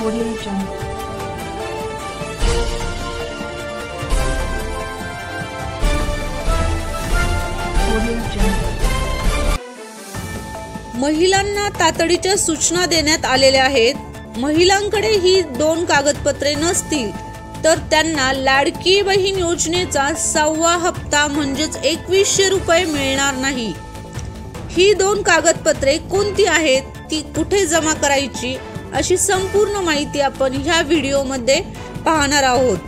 Audio Jungle. Audio Jungle. महिलांना तातडीच्या सूचना देण्यात आलेल्या आहेत। महिलांकडे ही 2 कागदपत्रे नसतील तर त्यांना लाडकी बहीण योजनेचा 6वा हप्ता म्हणजेच 2100 रुपये मिळणार नाही। ही 2 कागदपत्रे कोणती आहेत, ती कुठे जमा करायची, अशी संपूर्ण माहिती आपण ह्या व्हिडिओमध्ये पाहणार आहोत।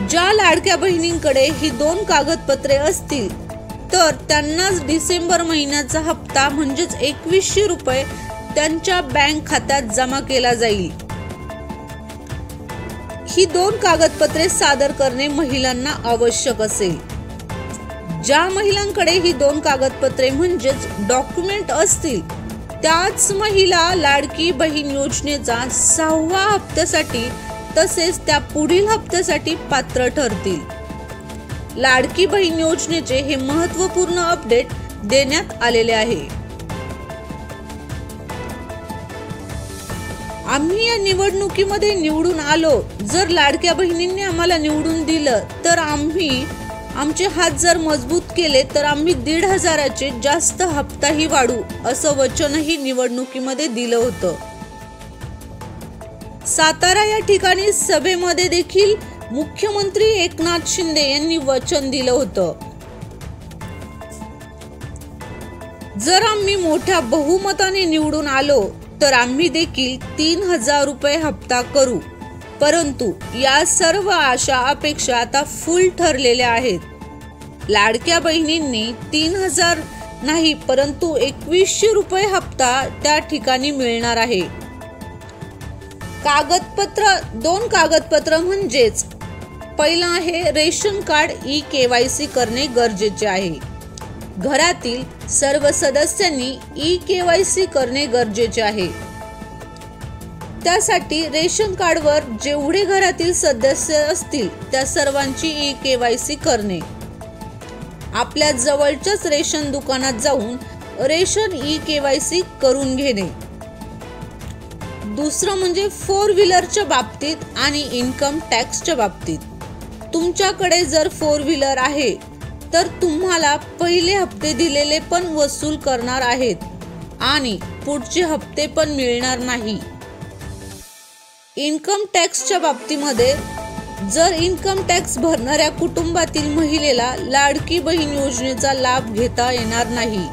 ज्या लाडक्या बहिणींकडे ही 2 कागदपत्रे असतील तर त्यांना डिसेंबर महिन्याचा हप्ता म्हणजेच 2100 रुपये त्यांच्या बँक खात्यात जमा केला जाईल। ही 2 कागदपत्रे सादर करणे महिलांना आवश्यक असेल। ज्या महिलांकडे ही 2 कागदपत्रे म्हणजेच डॉक्युमेंट असतील त्याच महिला लाडकी बहीण योजनेचा 6व्या हप्त्यासाठी तसेच त्या पुढील हप्त्यासाठी पात्र ठरतील। लाडकी बहीण योजनेचे हे महत्त्वपूर्ण अपडेट देण्यात आलेले आहे। आम्ही या निवडणुकीमध्ये निवडून आलो, जर लाडक्या बहिणींनी आम्हाला निवडून दिलं तर आम्ही आमचे हात जर मजबूत केले तर आम्ही 1,500चे जास्त हप्ताही वाढू, असं वचनही निवडणुकीमध्ये दिलं होतं। सातारा या ठिकाणी सभेमध्ये देखील मुख्यमंत्री एकनाथ शिंदे यांनी वचन दिलं होतं, जर आम्ही मोठ्या बहुमताने निवडून आलो तर आम्ही देखील 3,000 रुपये हप्ता करू। परंतु या सर्व आशा अपेक्षा आता फुल ठरलेल्या आहेत। लाडक्या बहिणींनी 3,000 नाही परंतु 2100 रुपये हप्ता त्या ठिकाणी मिळणार आहे। कागदपत्र 2 कागदपत्र म्हणजेच पहिला आहे रेशन कार्ड ई-KYC करणे गरजेचे आहे। घरातील सर्व सदस्यांनी ई-KYC करणे गरजेचे आहे। त्यासाठी रेशन कार्डवर जेवढे घरातील सदस्य असतील त्या सर्वांची ई-KYC करणे, आपल्या जवळच्याच रेशन दुकानात जाऊन रेशन ई-KYC करून घेणे। दुसरं म्हणजे 4 व्हीलरच्या बाबतीत आणि इन्कम टॅक्सच्या बाबतीत, तुमच्याकडे जर 4 व्हीलर आहे तर तुम्हाला पहिले हप्ते दिलेले पण वसूल करणार आहेत आणि पुढचे हप्ते पण मिळणार नाही। इन्कम टॅक्सच्या बाबतीमध्ये जर इन्कम टॅक्स भरणाऱ्या कुटुंबातील महिलेला लाडकी बहीण योजनेचा लाभ घेता येणार नाही।